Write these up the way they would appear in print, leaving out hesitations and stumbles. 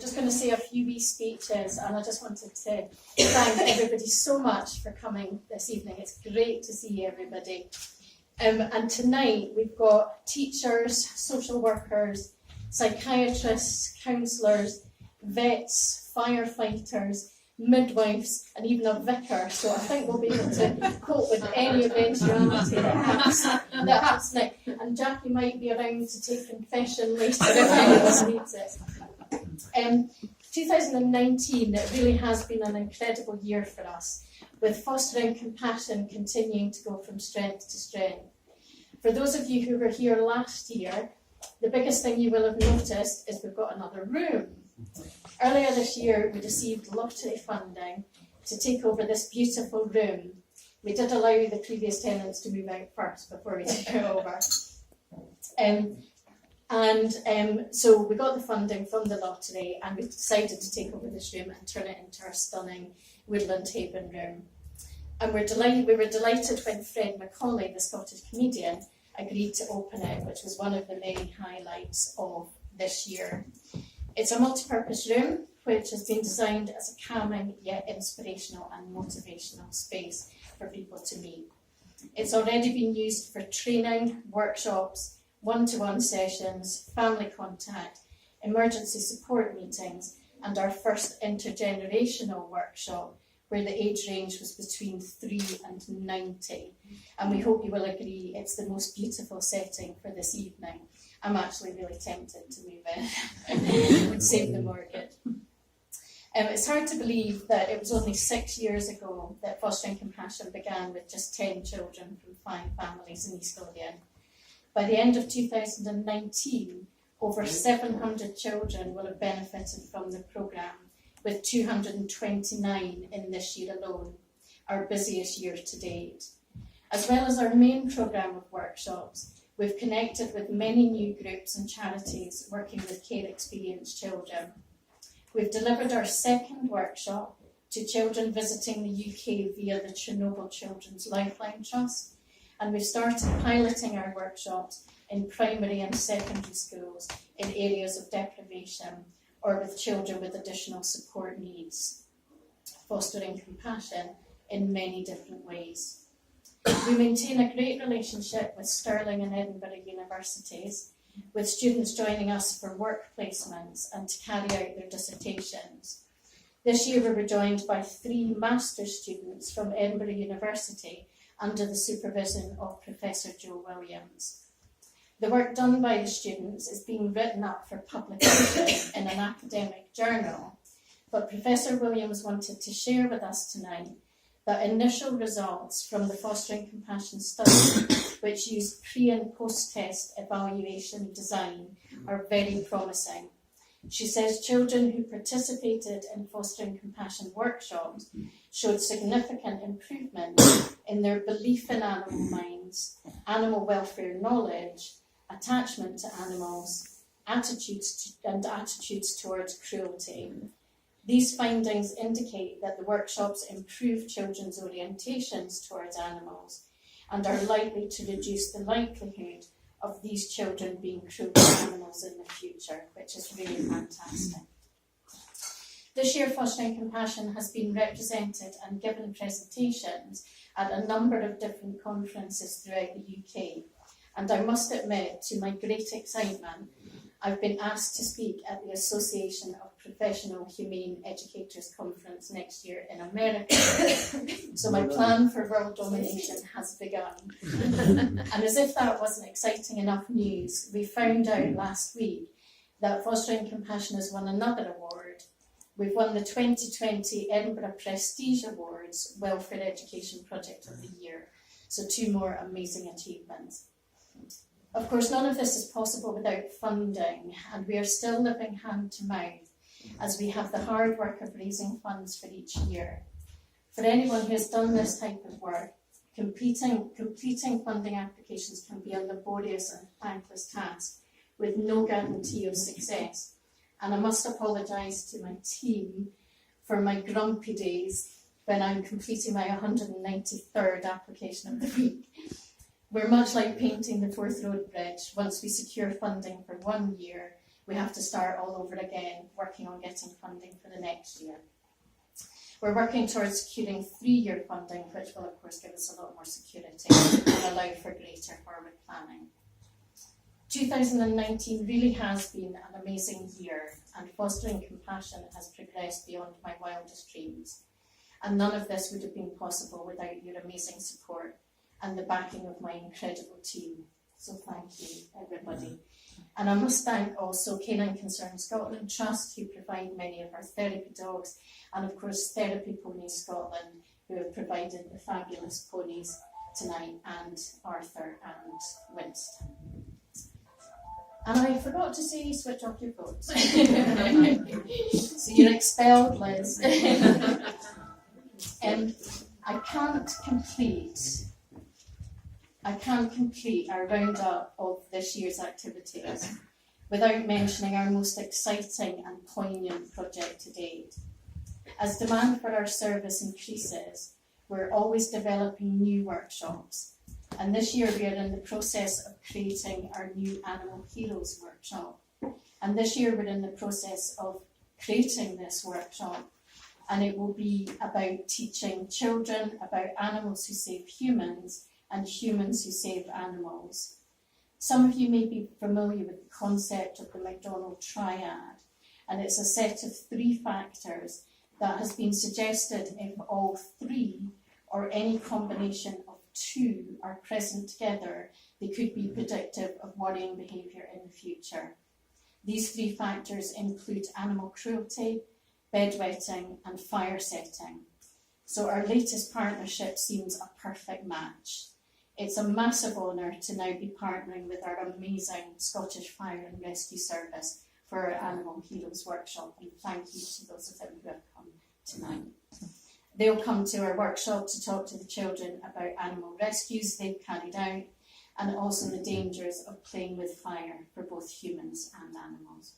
Just going to say a few wee speeches, and I just wanted to thank everybody so much for coming this evening. It's great to see everybody. And tonight we've got teachers, social workers, psychiatrists, counsellors, vets, firefighters, midwives, and even a vicar. So I think we'll be able to cope with any eventuality that happens next. And Jackie might be around to take confession later if anyone needs it. 2019 really has been an incredible year for us, with Fostering Compassion continuing to go from strength to strength. For those of you who were here last year, the biggest thing you will have noticed is we've got another room. Earlier this year, we received lottery funding to take over this beautiful room. We did allow the previous tenants to move out first before we took it over. So we got the funding from the lottery, and we decided to take over this room and turn it into our stunning Woodland Haven room. And we were delighted when Fred Macaulay, the Scottish comedian, agreed to open it, which was one of the many highlights of this year. It's a multi-purpose room which has been designed as a calming yet inspirational and motivational space for people to meet. It's already been used for training, workshops, one-to-one sessions, family contact, emergency support meetings, and our first intergenerational workshop, where the age range was between 3 and 90. And we hope you will agree it's the most beautiful setting for this evening. I'm actually really tempted to move in. It would save the mortgage. It's hard to believe that it was only 6 years ago that Fostering Compassion began with just 10 children from 5 families in East Lothian. By the end of 2019, over 700 children will have benefited from the programme, with 229 in this year alone, our busiest year to date. As well as our main programme of workshops, we've connected with many new groups and charities working with care experienced children. We've delivered our second workshop to children visiting the UK via the Chernobyl Children's Lifeline Trust, and we've started piloting our workshops in primary and secondary schools in areas of deprivation or with children with additional support needs, fostering compassion in many different ways. We maintain a great relationship with Stirling and Edinburgh universities, with students joining us for work placements and to carry out their dissertations. This year we were joined by 3 master's students from Edinburgh University under the supervision of Professor Joe Williams. The work done by the students is being written up for publication in an academic journal, but Professor Williams wanted to share with us tonight that initial results from the Fostering Compassion study, which use pre- and post-test evaluation design, are very promising. She says children who participated in Fostering Compassion workshops showed significant improvement in their belief in animal minds, animal welfare knowledge, attachment to animals, attitudes towards cruelty. These findings indicate that the workshops improve children's orientations towards animals and are likely to reduce the likelihood of these children being cruel to animals in the future, which is really fantastic. This year, Fostering Compassion has been represented and given presentations at a number of different conferences throughout the UK. And I must admit, to my great excitement, I've been asked to speak at the Association of Professional Humane Educators Conference next year in America. So my plan for world domination has begun. And as if that wasn't exciting enough news, we found out last week that Fostering Compassion has won another award. We've won the 2020 Edinburgh Prestige Awards Welfare Education Project of the Year. So 2 more amazing achievements. Of course, none of this is possible without funding, and we are still living hand to mouth as we have the hard work of raising funds for each year. For anyone who has done this type of work, completing funding applications can be a laborious and thankless task with no guarantee of success. And I must apologise to my team for my grumpy days when I'm completing my 193rd application of the week. We're much like painting the Forth Road Bridge. Once we secure funding for 1 year, we have to start all over again, working on getting funding for the next year. We're working towards securing 3-year funding, which will of course give us a lot more security and allow for greater forward planning. 2019 really has been an amazing year, and fostering compassion has progressed beyond my wildest dreams. And none of this would have been possible without your amazing support and the backing of my incredible team. So thank you, everybody. And I must thank also Canine Concern Scotland Trust, who provide many of our therapy dogs, and of course Therapy Ponies Scotland, who have provided the fabulous ponies tonight, and Arthur and Winston. And I forgot to say, switch off your phones. So you're expelled, Liz. I can't complete our roundup of this year's activities without mentioning our most exciting and poignant project to date. As demand for our service increases, we're always developing new workshops. And this year we are in the process of creating our new Animal Heroes workshop. And this year we're in the process of creating this workshop, and it will be about teaching children about animals who save humans and humans who save animals. Some of you may be familiar with the concept of the McDonald Triad, and it's a set of 3 factors that has been suggested if all 3 or any combination of 2 are present together, they could be predictive of worrying behaviour in the future. These 3 factors include animal cruelty, bedwetting and fire setting. So our latest partnership seems a perfect match. It's a massive honour to now be partnering with our amazing Scottish Fire and Rescue Service for our Animal Heroes workshop, and thank you to those of them who have come tonight. They'll come to our workshop to talk to the children about animal rescues they've carried out, and also the dangers of playing with fire for both humans and animals.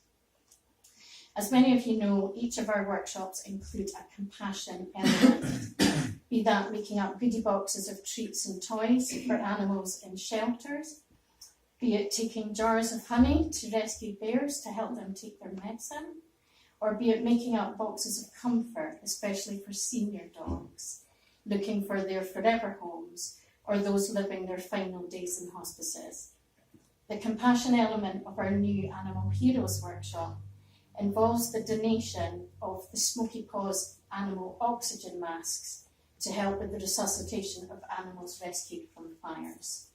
As many of you know, each of our workshops include a compassion element, be that making up goodie boxes of treats and toys for animals in shelters, be it taking jars of honey to rescue bears to help them take their medicine, or be it making up boxes of comfort, especially for senior dogs, looking for their forever homes, or those living their final days in hospices. The compassion element of our new Animal Heroes workshop involves the donation of the Smoky Paws animal oxygen masks to help with the resuscitation of animals rescued from fires.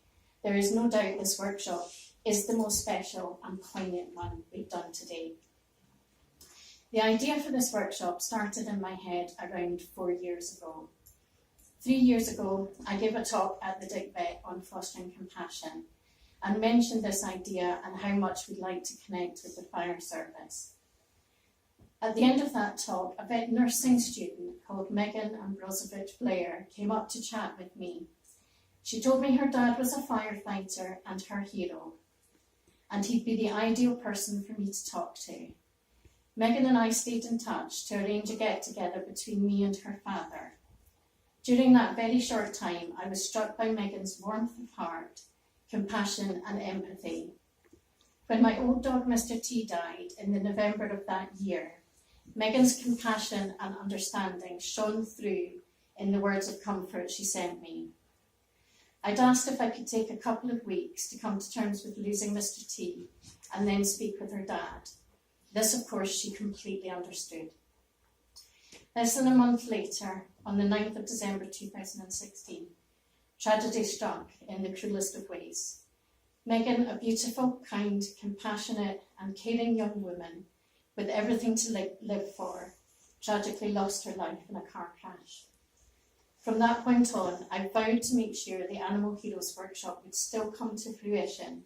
There is no doubt this workshop is the most special and poignant one we've done to date. The idea for this workshop started in my head around 4 years ago. 3 years ago, I gave a talk at the Dick Vet on fostering compassion and mentioned this idea and how much we'd like to connect with the fire service. At the end of that talk, a vet nursing student called Megan Ambrosovich Blair came up to chat with me. She told me her dad was a firefighter and her hero, and he'd be the ideal person for me to talk to. Megan and I stayed in touch to arrange a get-together between me and her father. During that very short time, I was struck by Megan's warmth of heart, compassion and empathy. When my old dog Mr. T died in the November of that year, Megan's compassion and understanding shone through in the words of comfort she sent me. I'd asked if I could take a couple of weeks to come to terms with losing Mr. T and then speak with her dad. This, of course, she completely understood. Less than a month later, on the 9th of December 2016, tragedy struck in the cruelest of ways. Megan, a beautiful, kind, compassionate and caring young woman with everything to live for, tragically lost her life in a car crash. From that point on, I vowed to make sure the Animal Heroes workshop would still come to fruition,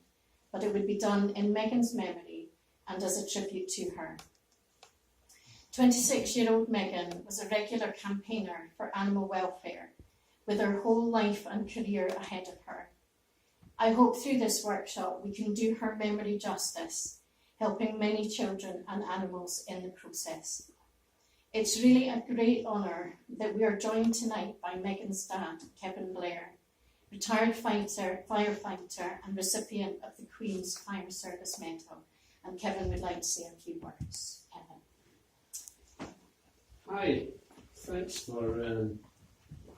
but it would be done in Megan's memory and as a tribute to her. 26-year-old Megan was a regular campaigner for animal welfare, with her whole life and career ahead of her. I hope through this workshop we can do her memory justice, helping many children and animals in the process. It's really a great honour that we are joined tonight by Megan's dad, Kevin Blair, retired firefighter and recipient of the Queen's Fire Service Medal. And Kevin would like to say a few words. Kevin. Hi, thanks for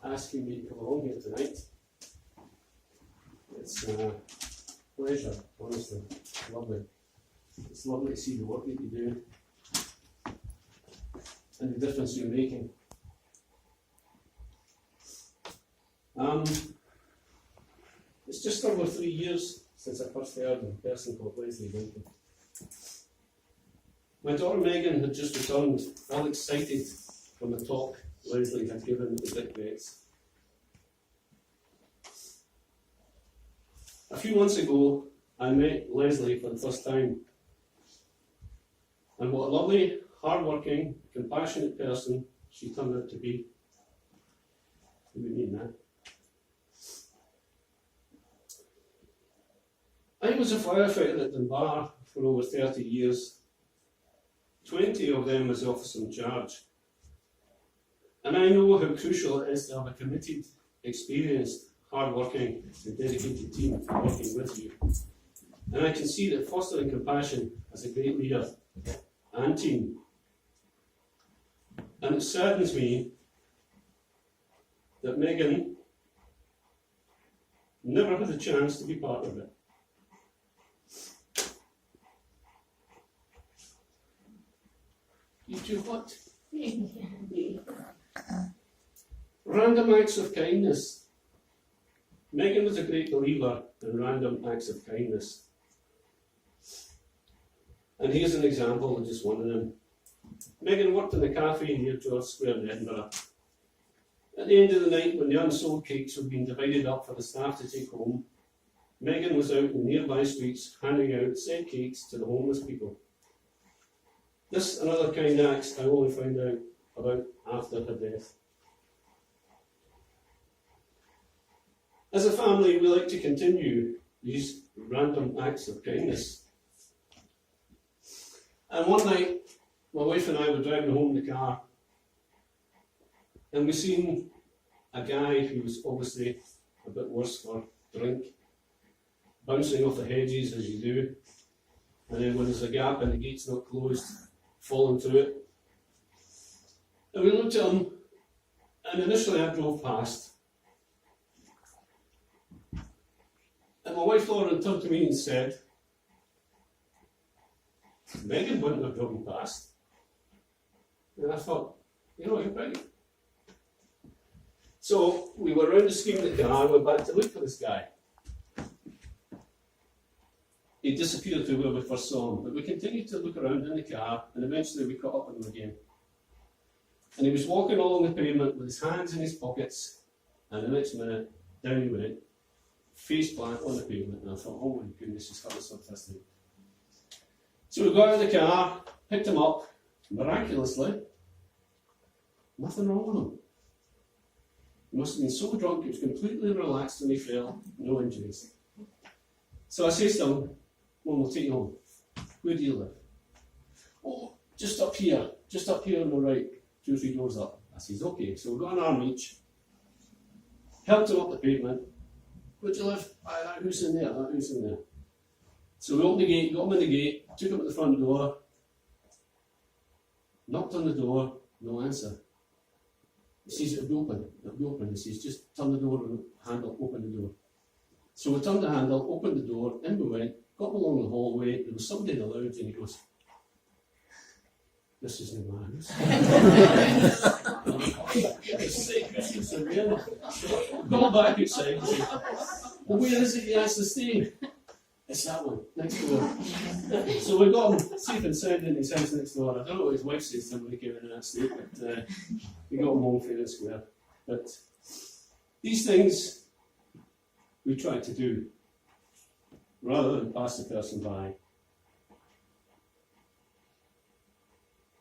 asking me to come along here tonight. It's a pleasure, honestly. Lovely. It's lovely to see the work that you do and the difference you're making. It's just over 3 years since I first heard of a person called Leslie Duncan. My daughter Megan had just returned, all excited from a talk Leslie had given at the Dick Vets. A few months ago, I met Leslie for the first time. And what a lovely, hard-working, compassionate person she turned out to be. What do you mean that? I was a firefighter at Dunbar for over 30 years, 20 of them as officer in charge. And I know how crucial it is to have a committed, experienced, hard-working and dedicated team working with you. And I can see that fostering compassion as a great leader and team. And it saddens me that Megan never had a chance to be part of it. You do what? Random acts of kindness. Megan was a great believer in random acts of kindness. And here's an example of just one of them. Megan worked in a cafe near George Square in Edinburgh. At the end of the night, when the unsold cakes were being divided up for the staff to take home, Megan was out in nearby streets handing out said cakes to the homeless people. This and other kind acts I only found out about after her death. As a family, we like to continue these random acts of kindness. And one night, my wife and I were driving home in the car, and we seen a guy who was obviously a bit worse for drink, bouncing off the hedges as you do, and then when there's a gap and the gate's not closed, falling through it. And we looked at him, and initially I drove past. And my wife Lauren turned to me and said, Megan wouldn't have driven past. And I thought, you know, you're right. So we were around the scheme of the car and went back to look for this guy. He disappeared to where we first saw him, but we continued to look around in the car, and eventually we caught up with him again. And he was walking along the pavement with his hands in his pockets, and the next minute, down he went, face plant on the pavement, and I thought, oh my goodness, he's got this autistic. So we got out of the car, picked him up, miraculously, nothing wrong with him. He must have been so drunk, he was completely relaxed when he fell, no injuries. So I says to him, well, we'll take you home. Where do you live? Oh, just up here on the right, 2 or 3 doors up. I says, okay, so we got an arm each, helped him up the pavement. Where do you live? That house in there, that house in there. So we opened the gate, got him in the gate, took him at the front door, knocked on the door, no answer. He says, it'll be open. He says, just turn the door handle, open the door. So we turned the handle, opened the door, in we went, got him along the hallway, there was somebody in the lounge, and he goes, this isn't my house. Got back outside and said, well, where is it you asked to stay? It's that one, next door. So we got him safe and sound in his house next door. I don't know what his wife says to him when he came in that state, but we got him home fair and square. But these things we try to do rather than pass the person by.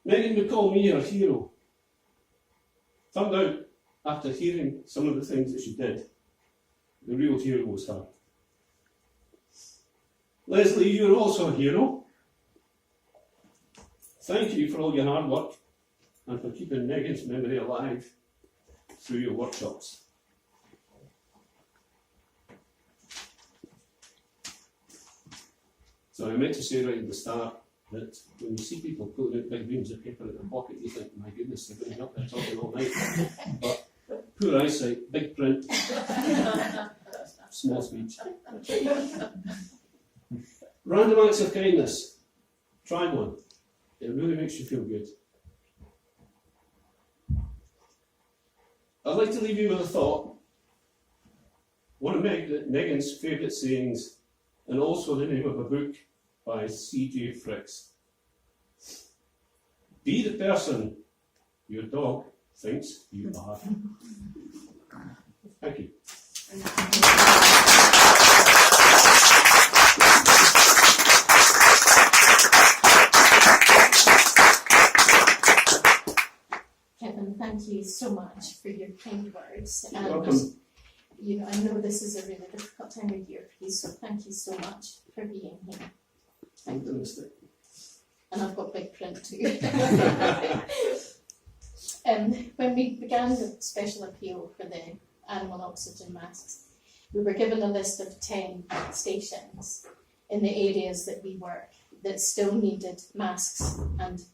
Megan would call me her hero. Turned out, after hearing some of the things that she did, the real hero was her. Leslie, you're also a hero. Thank you for all your hard work and for keeping Megan's memory alive through your workshops. So I meant to say right at the start that when you see people putting out big reams of paper in their pocket, you think, my goodness, they're going to be up there talking all night. But poor eyesight, big print, small speech. Random acts of kindness. Try one. It really makes you feel good. I'd like to leave you with a thought. One of Megan's favourite sayings, and also the name of a book by C.J. Fricks. Be the person your dog thinks you are. Thank you. Kevin, thank you so much for your kind words. You're welcome. You know, I know this is a really difficult time of year for you, so thank you so much for being here. Thank you. And I've got big print too. When we began the special appeal for the animal oxygen masks, we were given a list of 10 stations in the areas that we work that still needed masks and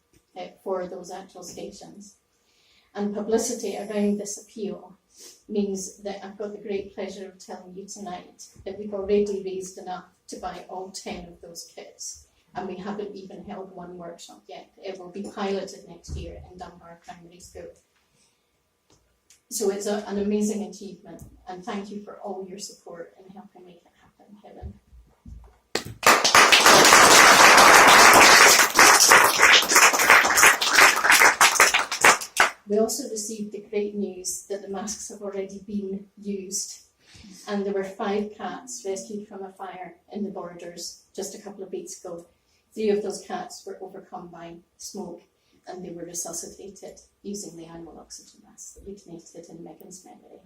for those actual stations. And publicity around this appeal means that I've got the great pleasure of telling you tonight that we've already raised enough to buy all 10 of those kits. And we haven't even held one workshop yet. It will be piloted next year in Dunbar Primary School. So it's an amazing achievement, and thank you for all your support in helping make it happen, Kevin. We also received the great news that the masks have already been used, and there were 5 cats rescued from a fire in the Borders just a couple of weeks ago. 3 of those cats were overcome by smoke, and they were resuscitated using the animal oxygen masks that we donated in Megan's memory.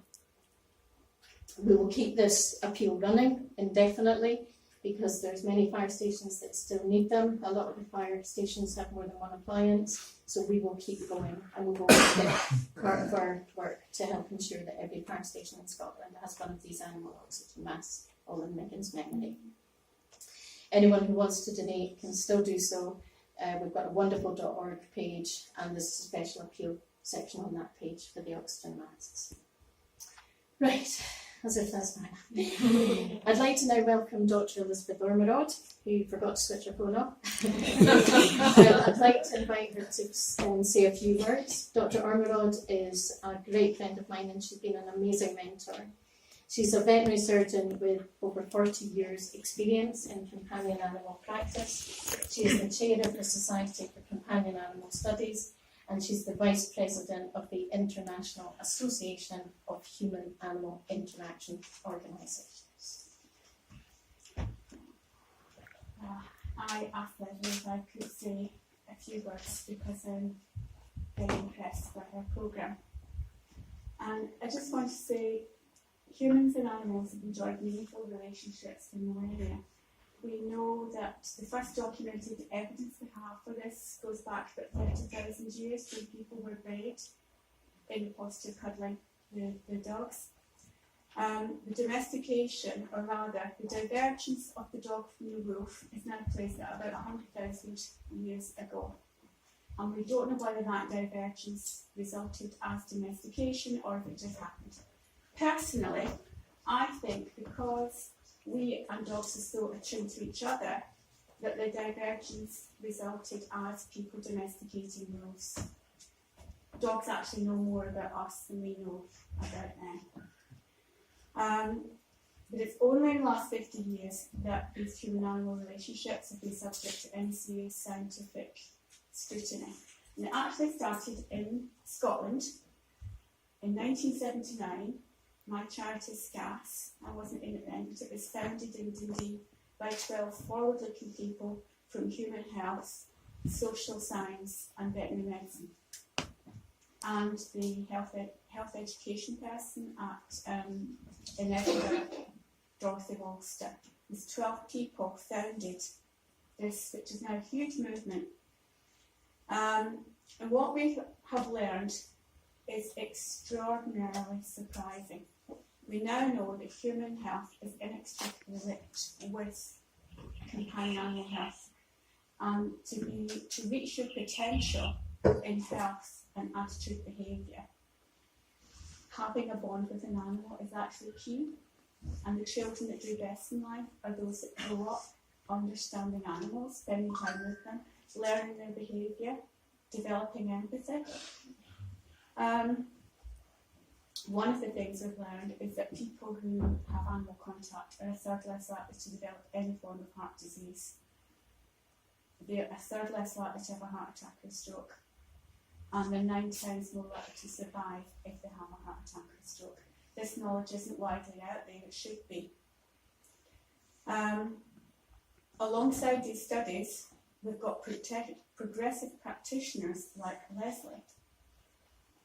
We will keep this appeal running indefinitely because there's many fire stations that still need them. A lot of the fire stations have more than one appliance, so we will keep going, and we will make it part of our work to help ensure that every fire station in Scotland has one of these animal oxygen masks, all in Megan's memory. Anyone who wants to donate can still do so. We've got a wonderful.org page, and there's a special appeal section on that page for the oxygen masks. Right, as if that's not enough. I'd like to now welcome Dr. Elizabeth Ormerod, who forgot to switch her phone off. I'd like to invite her to say a few words. Dr. Ormerod is a great friend of mine, and she's been an amazing mentor. She's a veterinary surgeon with over 40 years' experience in companion animal practice. She is the chair of the Society for Companion Animal Studies, and she's the vice president of the International Association of Human-Animal Interaction Organisations. I asked Leslie if I could say a few words because I'm very impressed by her programme. And I just want to say, humans and animals have enjoyed meaningful relationships for millennia. We know that the first documented evidence we have for this goes back about 30,000 years when people were bred in the posture cuddling the dogs. The domestication, or rather the divergence of the dog from the wolf, is now placed at about 100,000 years ago. And we don't know whether that divergence resulted as domestication or if it just happened. Personally, I think because we and dogs are so attuned to each other, that the divergence resulted as people domesticating wolves. Dogs actually know more about us than we know about them. But it's only in the last 50 years that these human-animal relationships have been subject to any serious scientific scrutiny. And it actually started in Scotland in 1979. My charity SCAS, I wasn't in it then, but it was founded in Dundee by 12 forward-looking people from human health, social science and veterinary medicine. And the health education person at in Edinburgh, Dorothy Walster. These 12 people founded this, which is now a huge movement. And what we have learned is extraordinarily surprising. We now know that human health is inextricably linked with companion animal health, and to reach your potential in health and attitude behaviour. Having a bond with an animal is actually key, and the children that do best in life are those that grow up understanding animals, spending time with them, learning their behaviour, developing empathy. One of the things we've learned is that people who have animal contact are a third less likely to develop any form of heart disease. They're a third less likely to have a heart attack or stroke, and they're 9 times more likely to survive if they have a heart attack or stroke. This knowledge isn't widely out there, it should be. Alongside these studies, we've got progressive practitioners like Leslie,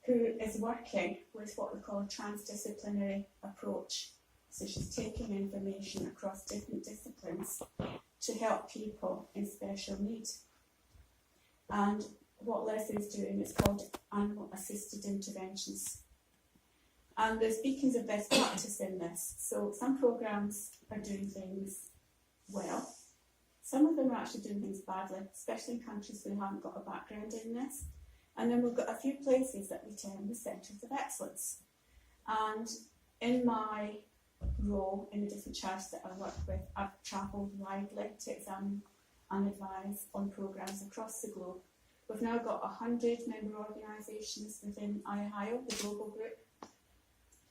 who is working with what we call a transdisciplinary approach. So she's taking information across different disciplines to help people in special need. And what Leslie's doing is called animal assisted interventions. And there's beacons of best practice in this. So some programs are doing things well. Some of them are actually doing things badly, especially in countries who haven't got a background in this. And then we've got a few places that we term the centres of excellence. And in my role in the different charities that I work with, I've travelled widely to examine and advise on programmes across the globe. We've now got 100 member organisations within IOHIO, the global group,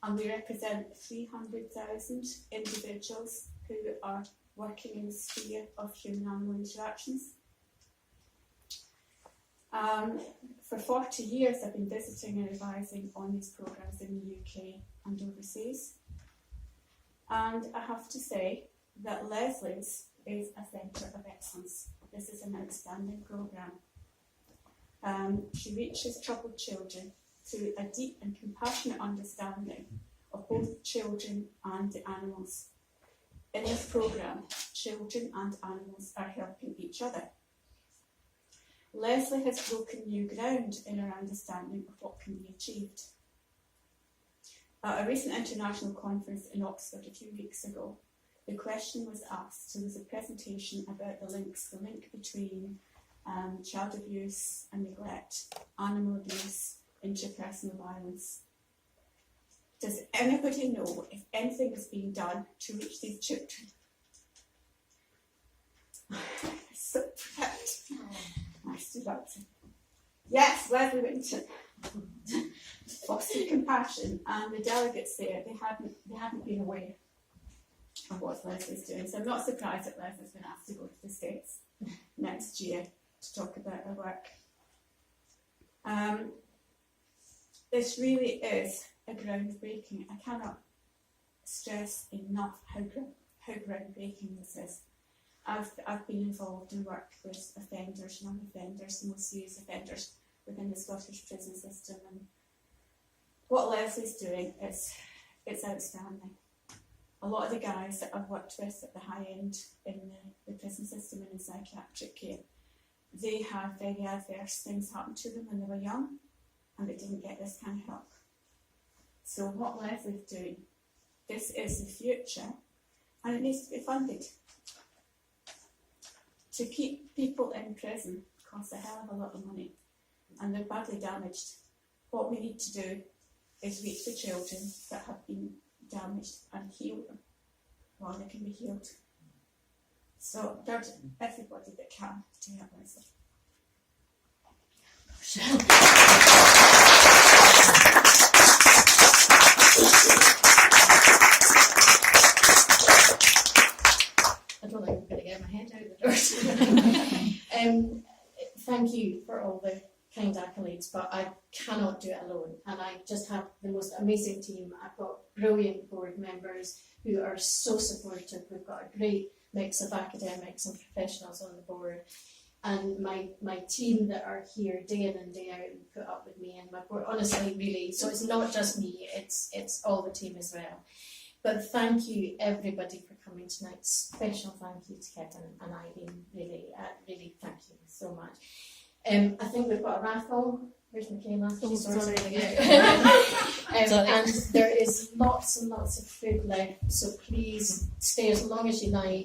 and we represent 300,000 individuals who are working in the sphere of human-animal interactions. For 40 years I've been visiting and advising on these programmes in the UK and overseas. And I have to say that Leslie's is a centre of excellence. This is an outstanding programme. She reaches troubled children through a deep and compassionate understanding of both children and the animals. In this programme, children and animals are helping each other. Leslie has broken new ground in her understanding of what can be achieved. At a recent international conference in Oxford a few weeks ago, the question was asked, so there was a presentation about the link between child abuse and neglect, animal abuse, interpersonal violence. Does anybody know if anything is being done to reach these children? So proud. I stood up to, yes, Leslie Winton. Fostering compassion, and the delegates there, they hadn't been aware of what Leslie's doing. So I'm not surprised that Leslie's been asked to go to the States next year to talk about her work. This really is a groundbreaking. I cannot stress enough how groundbreaking this is. I've been involved in work with offenders, young offenders, and most serious offenders within the Scottish prison system, and what Leslie's doing is outstanding. A lot of the guys that I've worked with at the high end in the prison system and in psychiatric care, they had very adverse things happen to them when they were young, and they didn't get this kind of help. So what Leslie's doing, this is the future, and it needs to be funded. To keep people in prison costs a hell of a lot of money, and they're badly damaged. What we need to do is reach the children that have been damaged and heal them while they can be healed. So there's everybody that can to help Leslie. I don't think I'm going to get my head out of the door. Thank you for all the kind accolades, but I cannot do it alone, and I just have the most amazing team. I've got brilliant board members who are so supportive. We've got a great mix of academics and professionals on the board, and my team that are here day in and day out and put up with me, and my board, honestly, really, so it's not just me, it's all the team as well. But thank you everybody for coming tonight. Special thank you to Kevin and Eileen, really thank you so much. I think we've got a raffle. Where's Michaela? She's sorting it out. And there is lots and lots of food left, so please stay as long as you like.